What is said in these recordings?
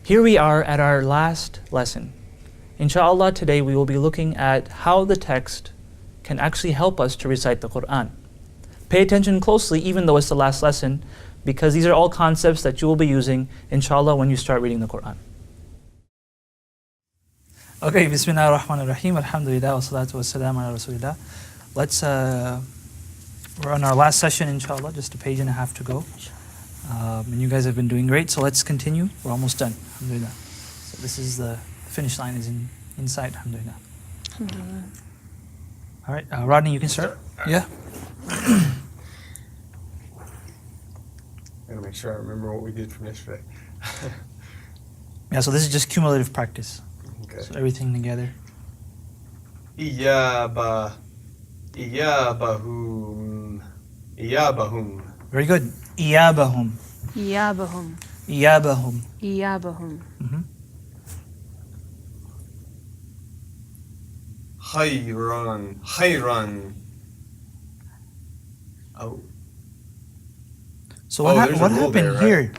Here we are at our last lesson. Inshallah, today we will be looking at how the text can actually help us to recite the Quran. Pay attention closely, even though it's the last lesson, because these are all concepts that you will be using, inshallah, when you start reading the Quran. Okay, Bismillah ar-Rahman ar-Rahim, alhamdulillah, wa salatu wa salam ala rasulillah. We're on our last session, inshallah, just a page and a half to go. And you guys have been doing great, so let's continue. We're almost done, alhamdulillah. So this is the finish line is in sight, alhamdulillah. Alhamdulillah. All right, Rodney, you can start. Yeah. I gotta make sure I remember what we did from yesterday. Yeah, so this is just cumulative practice. Okay. So everything together. Iyabahum. Iyabahum. Very good. Iyabahum. Iyabahum. Iyabahum. Iyabahum. Khayran. Khayran. Oh. So what happened there, right? here?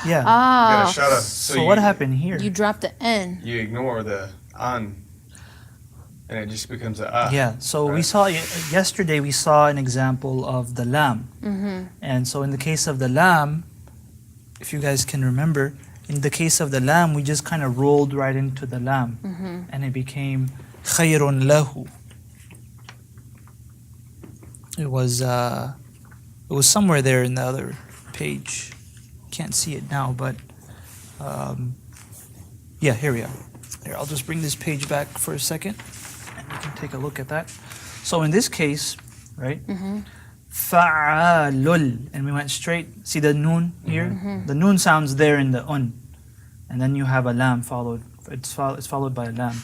Yeah. You gotta shut up. So what happened here? You dropped the N. You ignore the an, and it just becomes a ah. Yeah. So right? we saw yesterday. We saw an example of the lam, and so in the case of the lam, if you guys can remember, in the case of the lam, we just kind of rolled right into the lam, and it became khayrun lahu. It was somewhere there in the other page. Can't see it now, but yeah, here we are. Here, I'll just bring this page back for a second, and we can take a look at that. So in this case, right, fa'alul, and we went straight. See the noon here? The noon sounds there in the un, and then you have a lam followed. It's followed by a lam.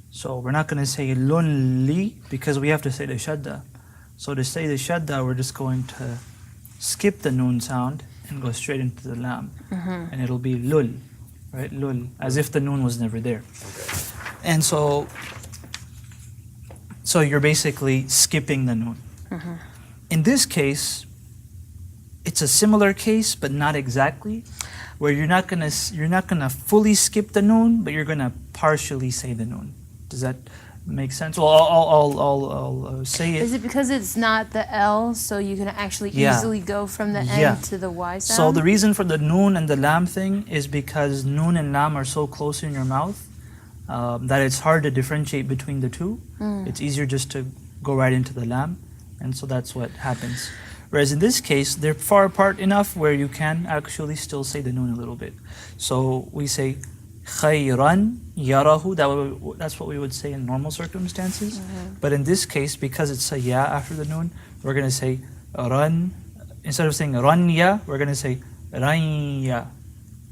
So we're not going to say lunli because we have to say the shadda. So to say the shadda, we're just going to skip the noon sound and go straight into the lam, and it'll be lul, right? Lul, as if the noon was never there. Okay. And so you're basically skipping the noon. In this case, it's a similar case, but not exactly, where you're not gonna fully skip the noon, but you're gonna partially say the noon. Does that make sense? Well, I'll say it. Is it because it's not the L, so you can actually easily go from the N to the Y sound? So the reason for the noon and the lam thing is because noon and lam are so close in your mouth that it's hard to differentiate between the two. It's easier just to go right into the lam, and so that's what happens. Whereas in this case, they're far apart enough where you can actually still say the noon a little bit. So we say khayran yarahu, that's what we would say in normal circumstances. But in this case, because it's a ya after the noon, we're going to say ran. Instead of saying ranya, we're going to say ranya.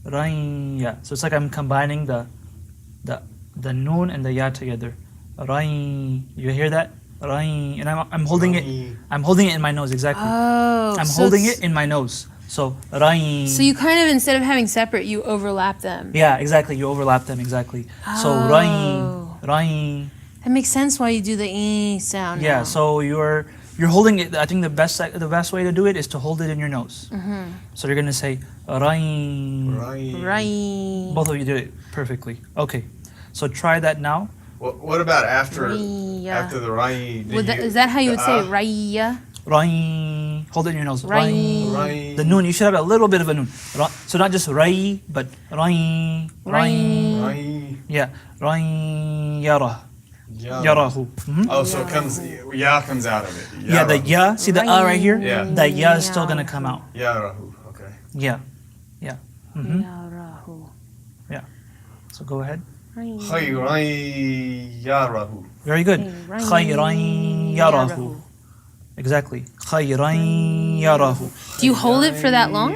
Ranya. So it's like I'm combining the noon and the ya together. Ran. You hear that? Ran. And I'm holding it. I'm holding it in my nose, exactly. Oh. I'm holding it in my nose. So rain. So you kind of, instead of having separate, you overlap them. Yeah, exactly. You overlap them, exactly. So rain. That makes sense why you do the e sound. Yeah. Now. So you're holding it. I think the best way to do it is to hold it in your nose. So you're gonna say rain. Rain. Both of you did it perfectly. Okay. So try that now. What about after the rain? Is that how you would say raya? Rain. Hold it in your nose. Rain. Rain. The noon, you should have a little bit of a noon. So not just rai, but rain. Rain. Rain. Yeah. Rain yara. Yarahu. Oh, so it comes, ya comes out of it. Yeah, the ya. See the a right here? Yeah. The ya is still going to come out. Yarahu. Okay. Yeah. Yeah. Yarahu. Yeah. So go ahead. Khayran yarahu. Very good. Khayran yarahu. Exactly. Khayran yarahu. Do you hold it for that long?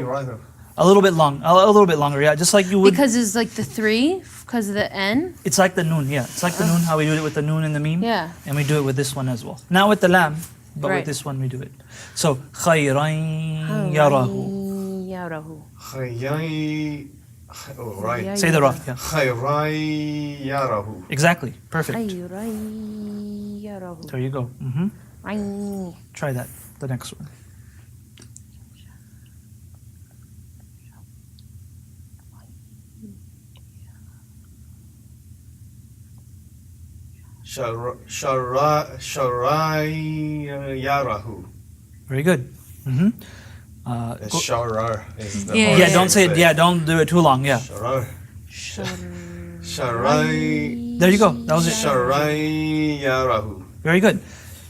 A little bit long. A little bit longer, yeah. Just like you would. Because it's like the 3, because of the N? It's like the noon, yeah. It's like the noon, how we do it with the noon and the meme. Yeah. And we do it with this one as well. Not with the lam, but Right. with this one we do it. So, khayran yarahu. Yarahu. Khayran. Oh, right. Say the ra, yeah. Khayran yarahu. Exactly. Perfect. Khayran yarahu. There you go. Rain. Try that, the next one. Sharayarahu. Very good. The sharar is the Yeah, hard Yeah, to don't say it. say. Yeah, don't do it too long. Yeah. Sharar. Sharay. There you go. That was it. Sharayarahu. Very good.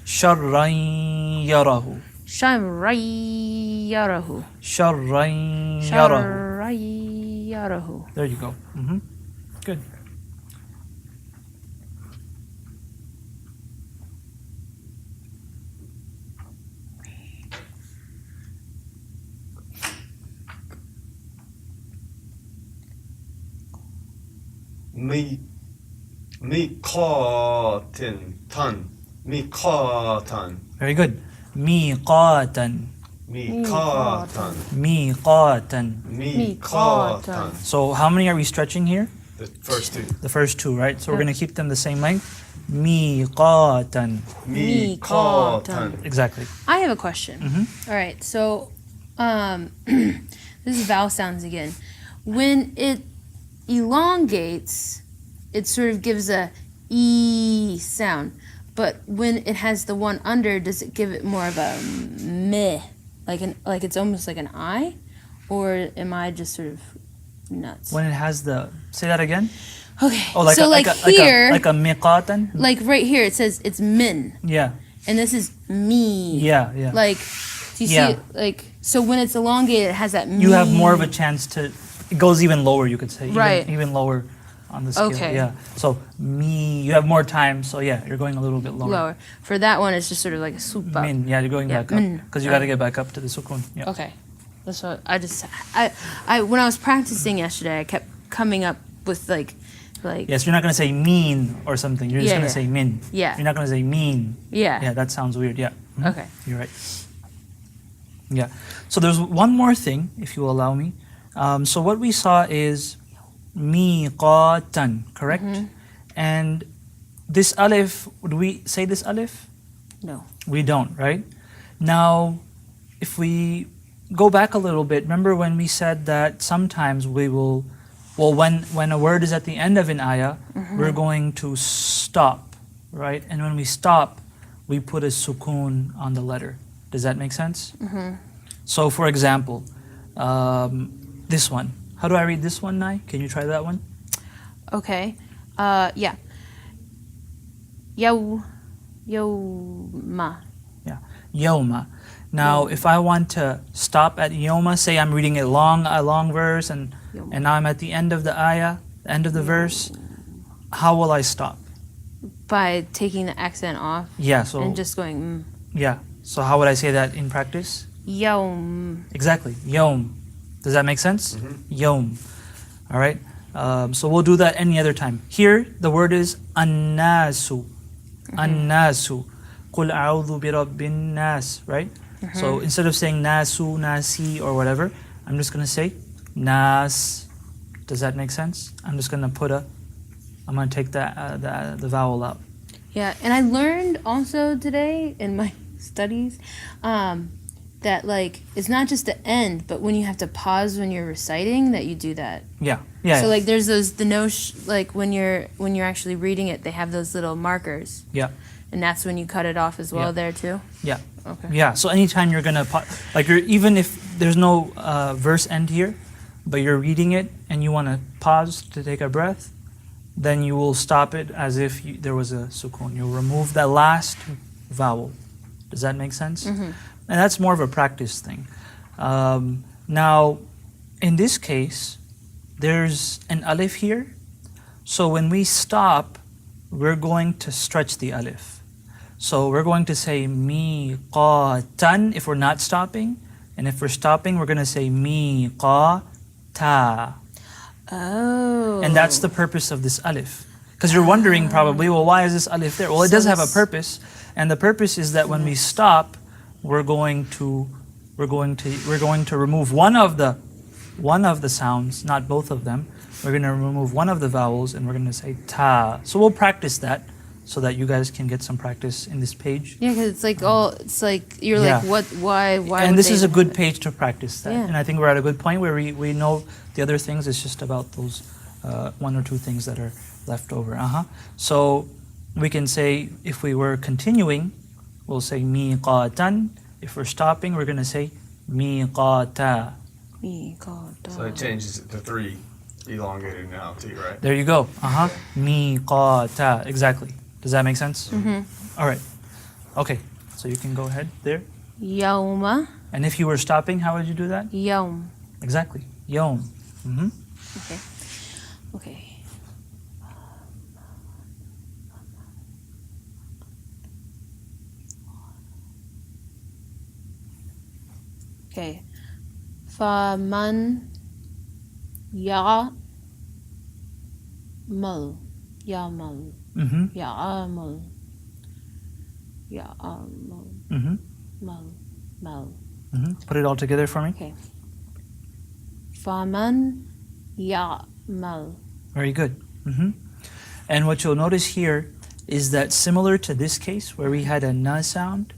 Sharrayyarahu. Shamrayyarahu. Sharrayyarahu. Shamrayyarahu. There you go. Good. Miqatan. Very good. Miqatan. Miqatan. Miqatan. Miqatan. So how many are we stretching here? The first two. The first two, right? So we're going to keep them the same length. Miqatan. Miqatan. Exactly. I have a question. All right, so this is vowel sounds again. When it elongates, it sort of gives a E sound. But when it has the one under, does it give it more of a meh? Like it's almost like an I? Or am I just sort of nuts? When it has the, say that again. Okay, Oh, like so here, like a miqatan. like right here, it says it's min. Yeah. And this is me. Yeah. Yeah. Like, do you see it? Like, so when it's elongated, it has that me. You have more of a chance to. It goes even lower, you could say. Right. Even lower on the scale. Okay. Yeah. So me, you have more time. So yeah, you're going a little bit lower. Lower. For that one, it's just sort of like a swoop up. Min. Yeah, you're going Yeah, back up min. because you got to get back up to the sukun. Yeah. Okay. That's what I just, when I was practicing yesterday, I kept coming up with like. Yes, you're not going to say mean or something. You're just Yeah, going to yeah. say min. Yeah. You're not going to say mean. Yeah. Yeah, that sounds weird. Yeah. Okay. You're right. Yeah. So there's one more thing, if you allow me. So what we saw is miqatan, correct? And this alif, would we say this alif? No. We don't, right? Now, if we go back a little bit, remember when we said that sometimes we will, well, when a word is at the end of an ayah, we're going to stop, right? And when we stop, we put a sukoon on the letter. Does that make sense? So, for example, this one. How do I read this one, Nai? Can you try that one? Okay. Yeah. Yawma. Yeah. Yawma. Now, if I want to stop at yawma, say I'm reading a long verse, and now I'm at the end of the ayah, the end of the verse, how will I stop? By taking the accent off Yeah, so and just going, yeah. So how would I say that in practice? yawm. Exactly. Yawm. Does that make sense? Yawm. All right. So we'll do that any other time. Here, the word is annasu. Annasu. Qul a'udhu bi rabbin nas. Right? So instead of saying nasu, nasi, or whatever, I'm just going to say nas. Does that make sense? I'm just going to I'm going to take the vowel out. Yeah, and I learned also today in my studies that like it's not just the end, but when you have to pause when you're reciting, that you do that. Yeah. Yeah. So like there's like when you're actually reading it, they have those little markers, yeah. and that's when you cut it off as well Yeah. there too. Yeah. Okay. Yeah. So anytime you're gonna even if there's no verse end here, but you're reading it and you want to pause to take a breath, then you will stop it as if there was a sukoon. You'll remove that last vowel. Does that make sense? And that's more of a practice thing. Now, in this case, there's an alif here. So when we stop, we're going to stretch the alif. So we're going to say miqatan if we're not stopping. And if we're stopping, we're going to say miqata. Oh. And that's the purpose of this alif. Because you're wondering probably, well, why is this alif there? Well, it So does have a this- purpose. And the purpose is that when we stop, we're going to remove one of the sounds, not both of them. We're going to remove one of the vowels and we're going to say ta. So we'll practice that so that you guys can get some practice in this page. Yeah, because it's like you're Yeah. like, what? Why? And would this they is a have good it? page to practice that. Yeah. And I think we're at a good point where we know the other things. It's just about those one or two things that are left over. So We can say, if we were continuing, we'll say miqatan. If we're stopping, we're going to say miqata. So it changes it to 3 elongated now too, right? There you go. Miqata. Exactly. Does that make sense? All right. Okay. So you can go ahead there. Yawma. And if you were stopping, how would you do that? Yawm. Exactly. Yawm. Okay. Okay. Okay. Faman ya'mal. Ya'mal. Ya'amal. Ya'amal. Mal. Put it all together for me. Okay. Faman ya'mal. Very good. And what you'll notice here is that similar to this case where we had a na sound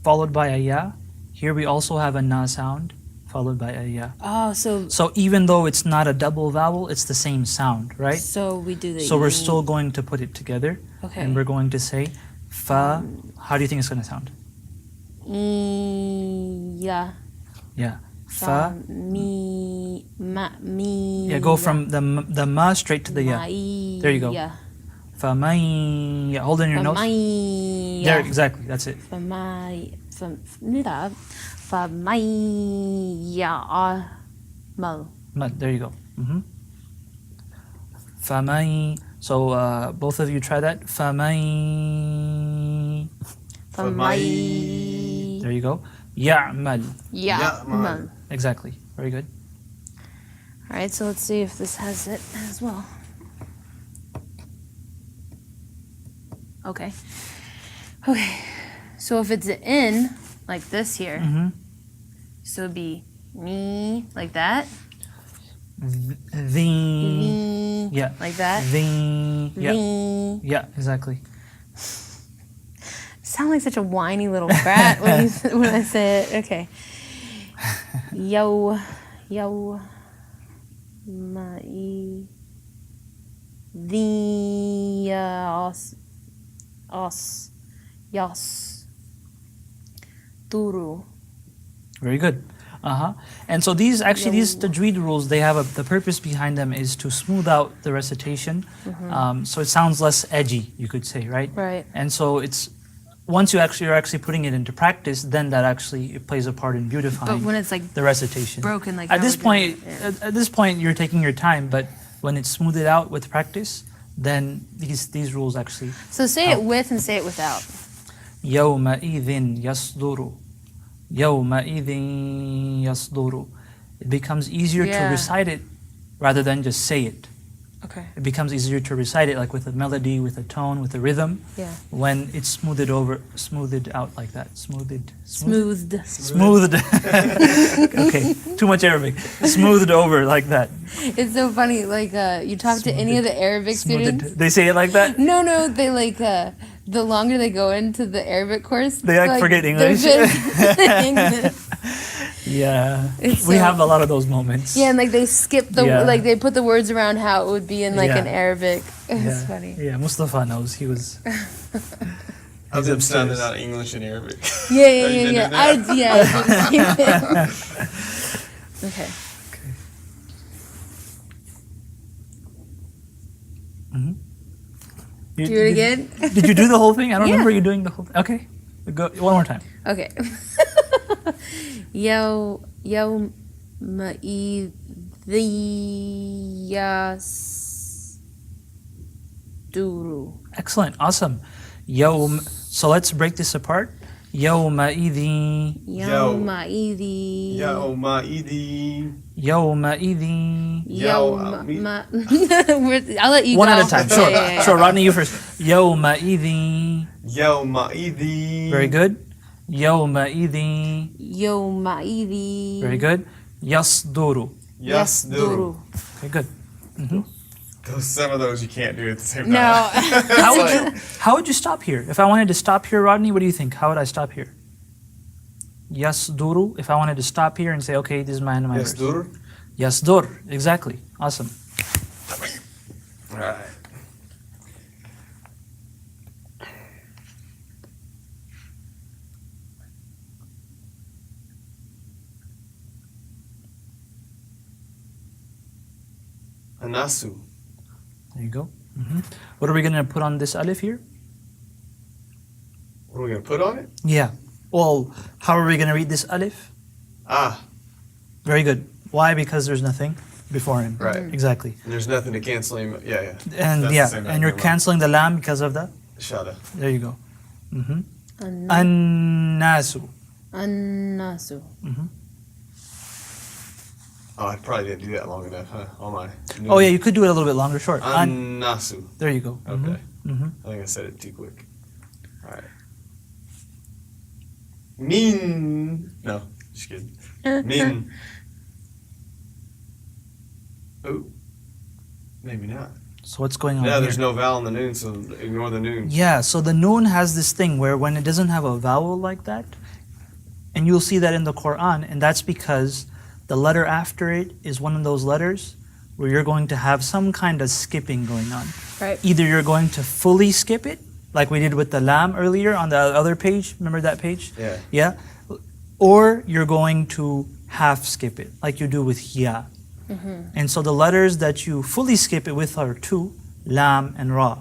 followed by a ya, here we also have a na sound followed by a ya. Oh, So even though it's not a double vowel, it's the same sound, right? so we do the So we're still going to put it together. Okay. And we're going to say fa. How do you think it's going to sound? Ya. Yeah. Fa. Mi. Yeah, go from the ma straight to the ya. There you go. Ya. Fa mai. Yeah, hold in your nose. There, exactly. That's it. Mal. There you go. Famai. So both of you try that. Famai. There you go. Ya'mal. Ya'mal. Exactly. Very good. All right, so let's see if this has it as well. Okay. Okay. So if it's an in, like this here, so it'd be me, like that. The. Yeah. Like that. The. Yeah. The. Yeah, exactly. Sound like such a whiny little brat when I say it. Okay. Yo. My. The. Os. Yas. Turu. Very good. And so these Tajweed rules, they have the purpose behind them is to smooth out the recitation, so it sounds less edgy, you could say, right? Right. And so it's once you're actually putting it into practice, then that actually it plays a part in beautifying. But when it's like the recitation, broken, like at this point, you're taking your time, but when it's smoothed out with practice, then these rules actually. So say help. it with and say it without. يومئذ يصدر يومئذ يصدر. It becomes easier to recite it rather than just say it. Okay. It becomes easier to recite it like with a melody, with a tone, with a rhythm. Yeah. When it's smoothed out like that. Smoothed. Smoothed. Okay, too much Arabic. Smoothed over like that. It's so funny. Like you talk to any of the Arabic students. They say it like that? No, they like the longer they go into the Arabic course, they like forget English. English. Yeah, we have a lot of those moments. Yeah, and like they skip like they put the words around how it would be in like an Arabic. It's funny. Yeah, Mustafa knows. He was. I've been sounding out English and Arabic. Yeah. I did the same thing. Okay. Do it again. Did you do the whole thing? I don't remember you doing the whole thing. Okay, go one more time. Okay. Yo Yasduru. Excellent, awesome. So let's break this apart. Yawma'idhi. Yawma'idhi. I'll let you one go. at a time. Sure. Sure, Rodney, you first. Yawma'idhi. Very good. Yawma'idhi. Very good. Yasduru. Okay, good. Some of those you can't do at the same time. No. How would you stop here? If I wanted to stop here, Rodney, what do you think? How would I stop here? Yasduru. If I wanted to stop here and say, okay, this is my verse. Yasdur. Exactly. Awesome. All right. Anasu. There you go. What are we going to put on this alif here? What are we going to put on it? Yeah. Well, how are we going to read this alif? Ah. Very good. Why? Because there's nothing before him. Right. Exactly. And there's nothing to cancel him. Yeah, yeah. And That's yeah, the same and you're thing. canceling the lam because of the? Shada. There you go. An- An-nasu. Annasu. Oh, I probably didn't do that long enough, huh? Oh my. Oh yeah, you could do it a little bit longer, short. Anasu. There you go. Okay. I think I said it too quick. All right. Min. No, just kidding. Min. Oh. Maybe not. So what's going on Yeah, here? there's no vowel in the noon, so ignore the noon. Yeah, so the noon has this thing where when it doesn't have a vowel like that, and you'll see that in the Quran, and that's because the letter after it is one of those letters where you're going to have some kind of skipping going on. Right. Either you're going to fully skip it, like we did with the lam earlier on the other page. Remember that page? Yeah. Yeah? Or you're going to half skip it, like you do with ya. And so the letters that you fully skip it with are two, lam and ra.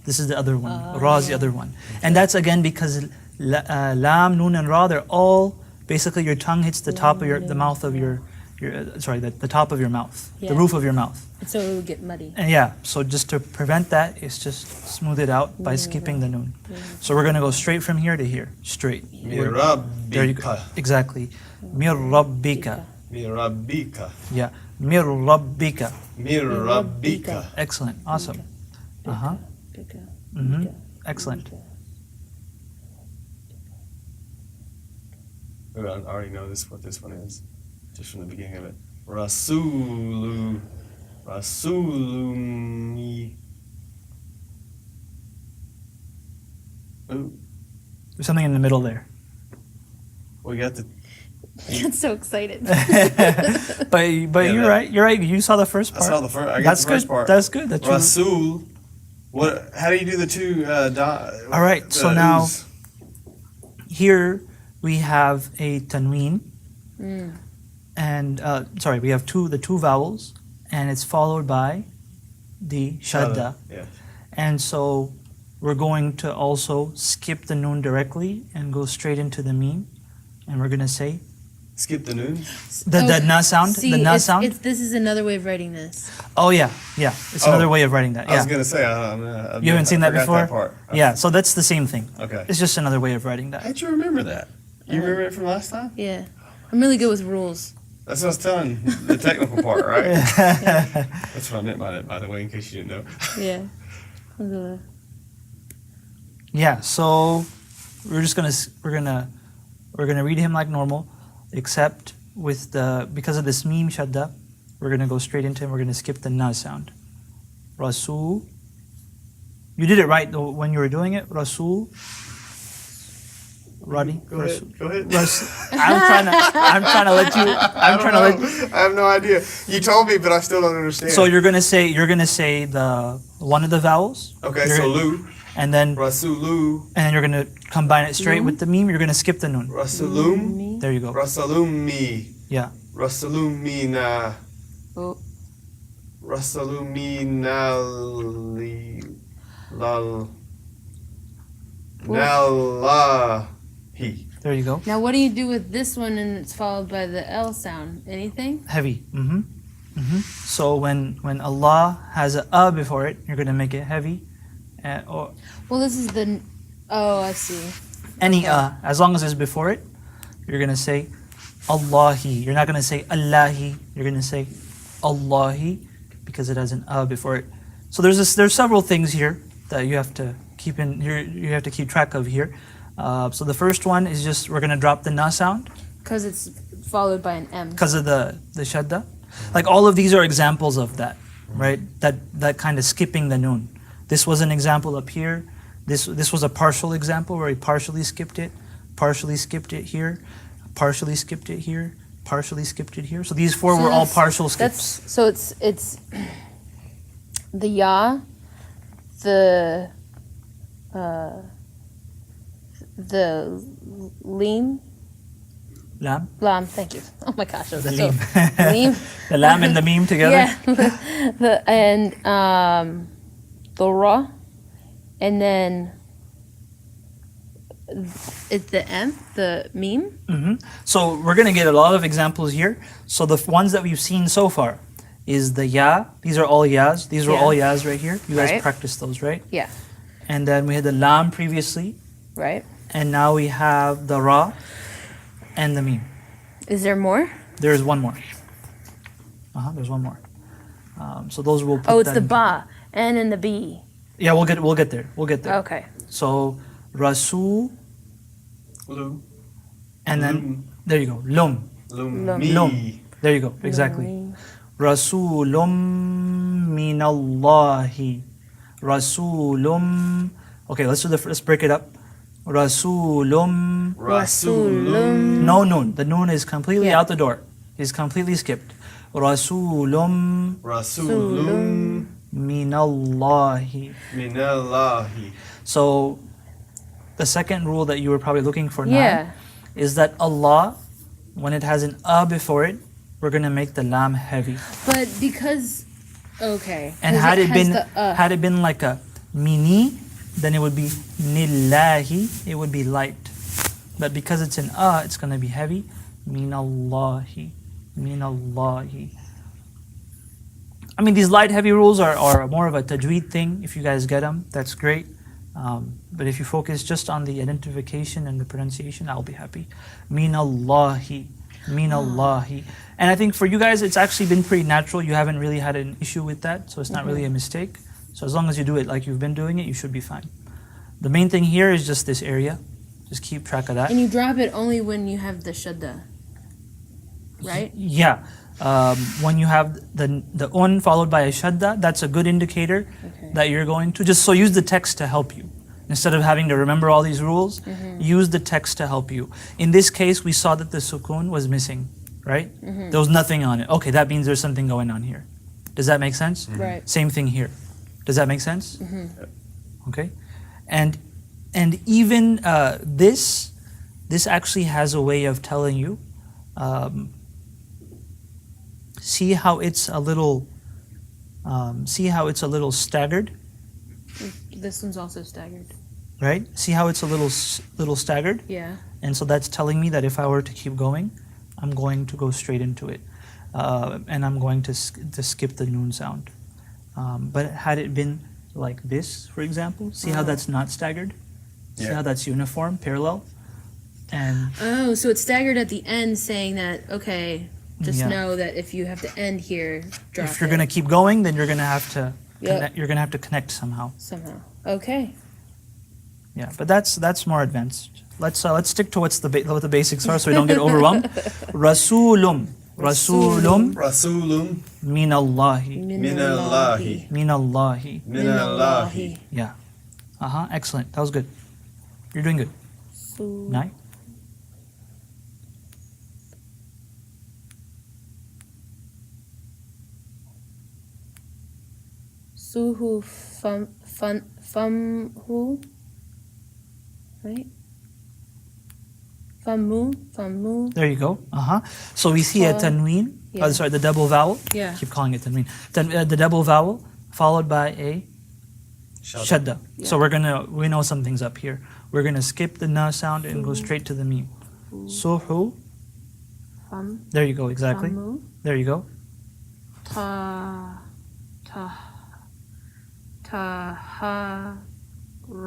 This is the other one. Ra is the other one. And that's again because lam, noon, and ra, they're all basically your tongue hits the top of the mouth of the top of your mouth, the Yeah. roof of your mouth. So it will get muddy. And yeah, so just to prevent that, it's just smooth it out by skipping the noon. So we're gonna go straight from here to here, straight. There you go. Mirabbika. Exactly. Mir rabbika. Mirabbika. Yeah. Mir rabbika. Mirabbika. Excellent. Awesome. Uh-huh. Excellent. Ooh, I already know what this one is, just from the beginning of it. Rasulumi. Ooh, There's something in the middle there. we got the. I got so excited. But you're right. You're right. You saw the first I part. saw the first. I got That's the first good. part. That's good. That's true. Rasul. What? How do you do the two? All right. So now oohs? here we have a tanween, and sorry, we have the two vowels, and it's followed by the shadda. Yeah. And so we're going to also skip the noon directly and go straight into the meme, and we're gonna say Skip the noon. the na sound. See, The na sound. this is another way of writing this. Oh yeah. It's Oh. another way of writing that. I was Yeah. gonna say You haven't seen that forgot before? That part. Yeah. So that's the same thing. Okay. It's just another way of writing that. How'd you remember that? You remember it from last time? Yeah. I'm really good with rules. That's what I was telling the technical part, right? That's what I meant by the way, in case you didn't know. Yeah. Yeah, so we're gonna read him like normal, except with because of this meme shadda, we're gonna go straight into him. We're gonna skip the na sound. Rasul. You did it right though when you were doing it. Rasul. Roddy. Go ahead. Go ahead. I'm trying to let you. I have no idea. You told me, but I still don't understand. So you're gonna say the one of the vowels. Okay, You're so gonna- Lu, And then Rasulu, and then you're gonna combine it straight with the meme. You're gonna skip the noon. Rasulum, There you go. Rasulumi, Yeah. Rasulumina, Oh. Rasulumina Nallahi. There you go. Now, what do you do with this one and it's followed by the L sound? Anything? Heavy. So when Allah has a before it, you're gonna make it heavy, or Well, this is the. Oh, I see. any as long as it's before it, you're gonna say Allahi. You're not gonna say Allahi. You're gonna say Allahi because it has an before it. So there's several things here that you have to keep you have to keep track of here. So the first one is just we're gonna drop the na sound Because it's followed by an M. because of the shadda. Like all of these are examples of that, right? That kind of skipping the noon. This was an example up here. This was a partial example where he partially skipped it here, partially skipped it here, partially skipped it here. So these four were all partial skips. So it's the ya, the leem, Lam? Lam, thank you. Oh my gosh, I'm The so... Leem. Leem? The lam and the meme together? Yeah. And the Ra. And then it's the M, the meme. So we're going to get a lot of examples here. So the ones that we've seen so far is the ya. These are all yas. These are all yas right here. You guys Right. practiced those, right? Yeah. And then we had the lam previously. Right. And now we have the ra and the meme. Is there more? There's one more. There's one more. So those will put Oh, it's that the in- ba, N and the B. Yeah, we'll get there. We'll get there. Okay. So rasul, Lum. and then there you go. Lum. Lum. Lum. There you go. Exactly. Rasulum minallahi. Rasulum. Okay, let's break it up. Rasulum. Rasulum. No noon. The noon is completely Yeah. out the door. It's completely skipped. Rasulum Rasulum. minallahi. Minallahi. So the second rule that you were probably looking for now Yeah. is that Allah, when it has an before it, we're gonna make the lam heavy. But because, okay. And 'cause had it has been the, had it been like a mini, then it would be nillahi, it would be light. But because it's an it's gonna be heavy. Minallahi. Minallahi. I mean, these light heavy rules are more of a tajweed thing. If you guys get them, that's great. But if you focus just on the identification and the pronunciation, I'll be happy. Minallahi. Minallahi. And I think for you guys, it's actually been pretty natural. You haven't really had an issue with that, so it's not really a mistake. So as long as you do it like you've been doing it, you should be fine. The main thing here is just this area. Just keep track of that. And you drop it only when you have the shadda, right? Yeah. When you have the un followed by a shadda, that's a good indicator that you're going to. Just so use the text to help you. Instead of having to remember all these rules, use the text to help you. In this case, we saw that the sukun was missing, right? There was nothing on it. Okay, that means there's something going on here. Does that make sense? Right. Same thing here. Does that make sense? Okay. And even this actually has a way of telling you. See how it's a little staggered, This one's also staggered. right? See how it's a little staggered, Yeah. and so that's telling me that if I were to keep going, I'm going to go straight into it, and I'm going to skip the noon sound. But had it been like this, for example, see how that's not staggered? See Yeah. how that's uniform, parallel, and Oh, so it's staggered at the end, saying that, okay, just Yeah. know that if you have to end here, drop if you're it gonna keep going, then you're gonna have to Yep. connect, you're gonna have to connect somehow. somehow. Okay. Yeah, but that's more advanced. Let's stick to what the basics are, so we don't get overwhelmed. Rasulum, Rasulum Rasulum. minallahi, Minallahi. minallahi. Minallahi. Yeah. Excellent. That was good. You're doing good. Nice. Suhu famhu. Right? Famu. There you go. So we see a tanween. Yeah. Sorry, the double vowel. Yeah. Keep calling it tanween. The double vowel followed by a shadda. So we know something's up here. We're gonna skip the na sound and go straight to the meme. Suhu. Fam. There you go. Exactly. Famu. There you go.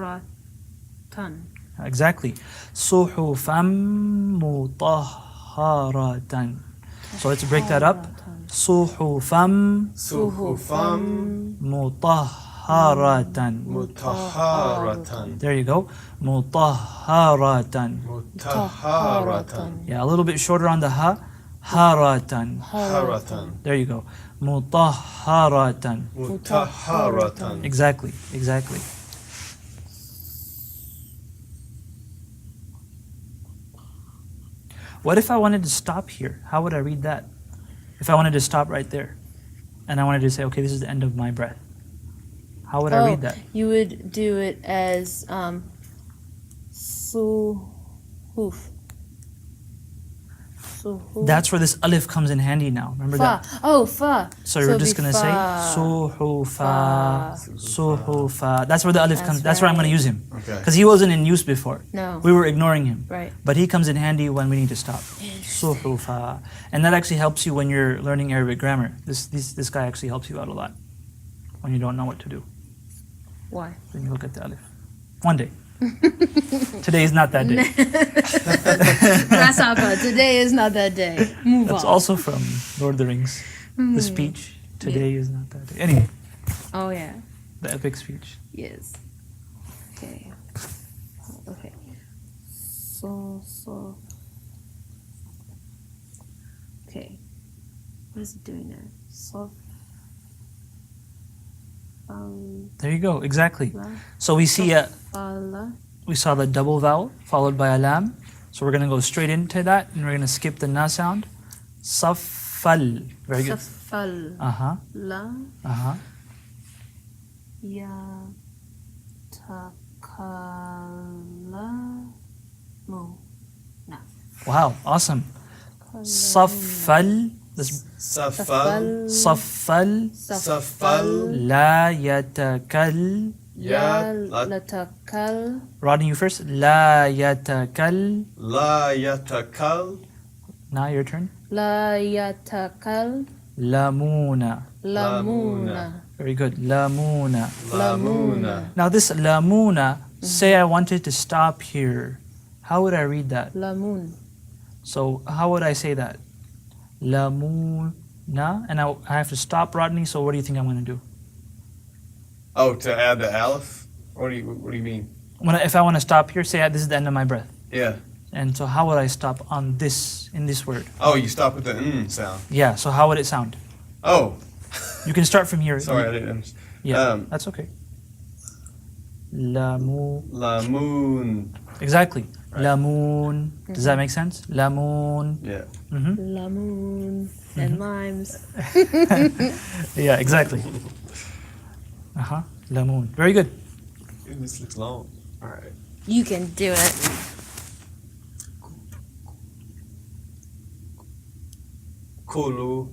Taharatan. Exactly. Suhufam mutahharatan. So let's break that up. Suhufam Suhufam. mutahharatan. Mutahharatan. There you go. Mutahharatan. Mutahharatan. Yeah, a little bit shorter on the ha. Haratan. Haratan. There you go. Mutahharatan. Mutahharatan. Exactly. What if I wanted to stop here? How would I read that? If I wanted to stop right there, and I wanted to say, okay, this is the end of my breath. How would I read that? You would do it as suhuf. That's where this alif comes in handy now. Remember that? Oh, fa. So we're just going to say suhufa, suhufa. That's where the alif comes. That's where I'm going to use him. Okay. Because he wasn't in use before. No. We were ignoring him. Right. But he comes in handy when we need to stop. Suhufa. And that actually helps you when you're learning Arabic grammar. This guy actually helps you out a lot when you don't know what to do. Why? Then you look at the alif. One day. Today is not that day. Grasshopper, today is not that day. Move That's on. also from Lord of the Rings. The speech. Today is not that day. Anyway, Oh, yeah. the epic speech. Yes. Okay. Okay. So. Okay. What is it doing there? So. There you go. Exactly. La. So we see Fala. we saw the double vowel followed by a lam. So we're going to go straight into that and we're going to skip the na sound. Saffal. Very good. Safal. Uh-huh. La. Uh-huh. Ya. Takala. Mu. Na. Wow. Awesome. Saffal. Safal. Saffal. Safal. La yatakal. Ya La latakal. Rodney, you first. La yatakal. yatakal. Now your turn. La yatakal. Lamuna. Lamuna. Very good. Lamuna. Lamuna. Now this lamuna, say I wanted to stop here. How would I read that? Lamun. So how would I say that? Lamuna. And I have to stop, Rodney, so what do you think I'm going to do? Oh, to add the aleph? What do you mean? If I want to stop here, say this is the end of my breath. Yeah. And so how would I stop on this, in this word? Oh, you stop with the sound. Yeah, so how would it sound? Oh, You can start from here. sorry, I didn't understand. Yeah, that's okay. Lamun. Lamoon. Exactly. Right. Lamun. Does that make sense? Lamun. Yeah. Mm-hmm. Lamun. And limes. Yeah, exactly. Uh-huh. Lamun. Very good. Ooh, this looks long. All right. You can do it. Kulu.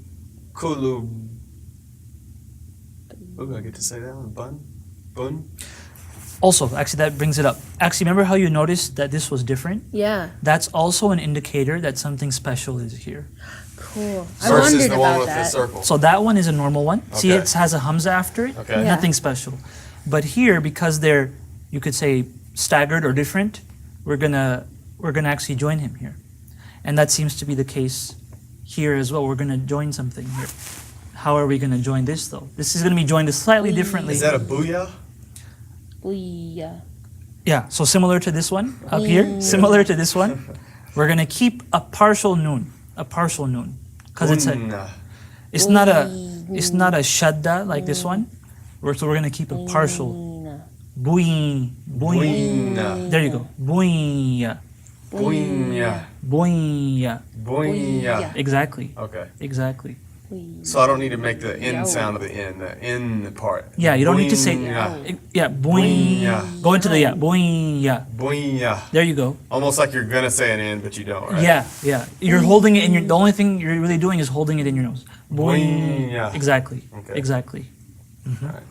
Ooh, I get to say that one. Bun. Also, actually, that brings it up. Actually, remember how you noticed that this was different? Yeah. That's also an indicator that something special is here. Cool. I Versus wondered the one about with the that. circle. So that one is a normal one. See, Okay. it has a hamza after it. Okay. Yeah. Nothing special. But here, because they're, you could say, staggered or different, we're gonna actually join him here, and that seems to be the case here as well. We're gonna join something here. How are we gonna join this though? This is gonna be joined slightly differently. Is that a booyah? Booyah. Yeah. So similar to this one up here, similar to this one, we're gonna keep a partial noon, because it's Bunna. it's not a shadda like this one. So we're gonna keep a partial. Buin. Buina. There you go. Buin. Buinya. Buin. Buinya. Exactly. Okay. Exactly. So I don't need to make the N sound of the N part. Yeah, you don't need to say. Buinya. Yeah, boing. Buinya. Go into the yeah, boing. Buinya. There you go. Almost like you're gonna say an N, but you don't, right? Yeah. You're holding it in your. The only thing you're really doing is holding it in your nose. Boing. Buinya. Exactly. Okay. Exactly. Alright.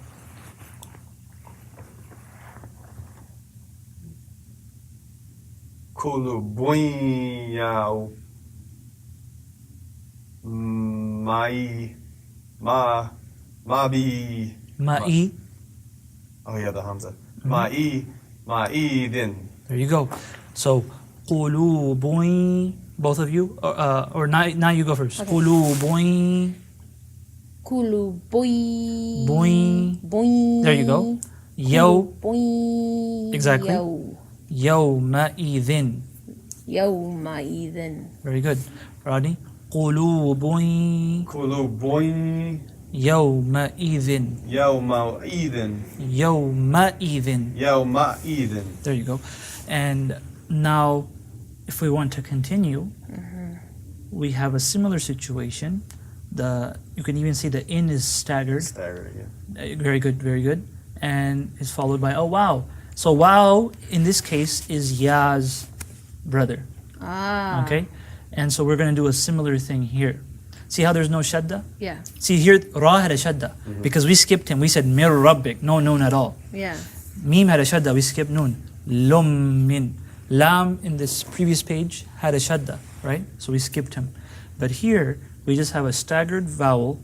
Kulu buinya. Ma'i. Mabi. Ma'i. Oh yeah, the Hamza. Ma'idin. There you go. So qulubun. Both of you, or now you go first. Okay. Qulubun. Kulu boy. Boing. Boing. There you go. Yo. Boing. Exactly. Yo. Yawma'idhin. Yawma'idhin. Very good. Rodney. Qulubun. Kulu buin. Yawma'idhin. Yawma'idin. Yawma'idhin. Yawma'idin. There you go. And now, if we want to continue, we have a similar situation. You can even see the in is staggered. Staggered again. Very good, very good. And is followed by, oh, wow. So, wow, in this case, is Ya's brother. Ah. Okay? And so we're going to do a similar thing here. See how there's no shadda? Yeah. See here, Ra had a shadda. Because we skipped him. We said mir rabbik. No noon at all. Yeah. Mim had a shadda. We skipped noon. Lum min. Lam in this previous page had a shadda, right? So we skipped him. But here, we just have a staggered vowel,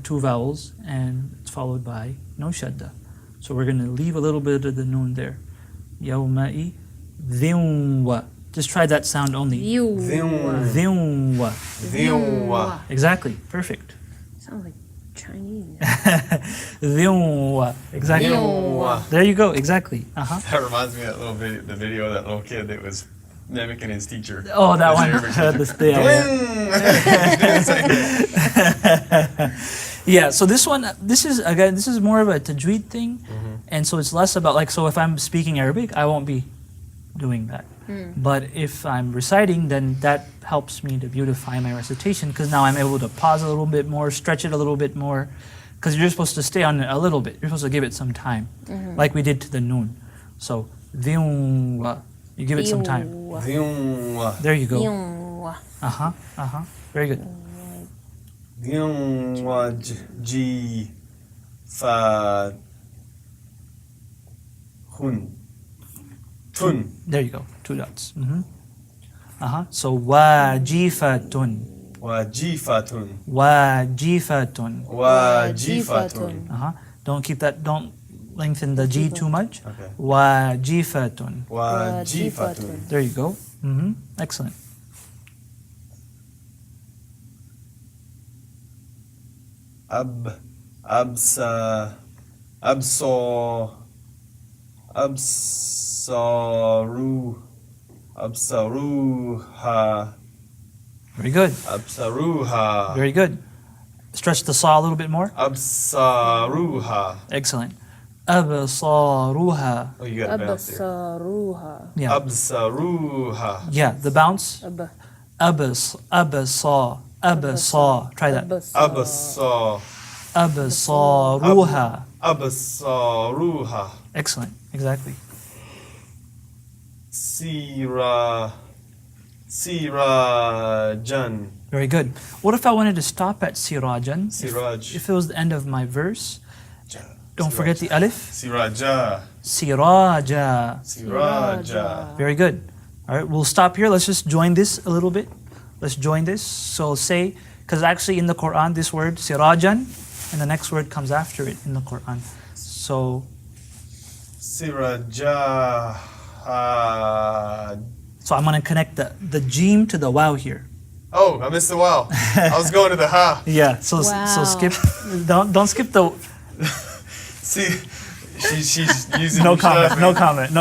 2 vowels, and it's followed by no shadda. So we're going to leave a little bit of the noon there. Yawma'i dhinwa. Just try that sound only. Dhinwa. Exactly. Perfect. Sounds like Chinese. Dhinwa. Exactly. Dhinwa. There you go. Exactly. Uh-huh. That reminds me of that little video, the video of that little kid that was mimicking his teacher. Oh, that one. Yeah, so this is more of a tajweed thing, and so it's less about, like, so if I'm speaking Arabic, I won't be doing that. But if I'm reciting, then that helps me to beautify my recitation, because now I'm able to pause a little bit more, stretch it a little bit more, because you're supposed to stay on it a little bit. You're supposed to give it some time, like we did to the noon. So, dhinwa. You give it some time. There you go. Very good. There you go. 2 dots. So wajifatun. Don't keep that. Don't lengthen the G too much. Okay. Wajifatun. There you go. Excellent. Absaruha. Very good. Absaruha. Very good. Stretch the saw a little bit more. Absaruha. Excellent. Absaruha. Oh, you got to bounce there. Yeah. Absaruha. Yeah, the bounce. Abasa. Try that. Absaruha. Absaruha. Excellent. Exactly. Sirajan. Very good. What if I wanted to stop at sirajan? Siraj. If it was the end of my verse, don't forget the alif. Siraja. Siraja. Very good. All right, we'll stop here. Let's just join this a little bit. Let's join this. So say, because actually in the Quran, this word sirajan, and the next word comes after it in the Quran. So Siraja. So I'm going to connect the Jeem to the Wow here. Oh, I missed the wow. I was going to the ha. Yeah, so skip. Don't skip the. See, she's using No comment.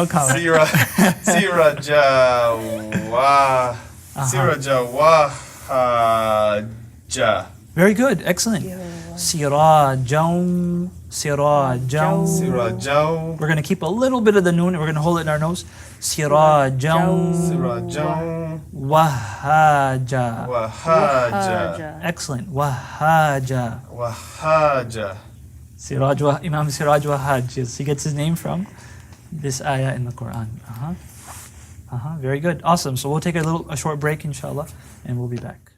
Siraja wa. Siraja wahaja. Very good, excellent. Sirajam. We're going to keep a little bit of the noon and we're going to hold it in our nose. Sirajam. Wahaja. Excellent. Wahaja. Imam Siraj Wahaj. Yes, he gets his name from this ayah in the Quran. Very good. Awesome. So we'll take a short break, inshallah, and we'll be back.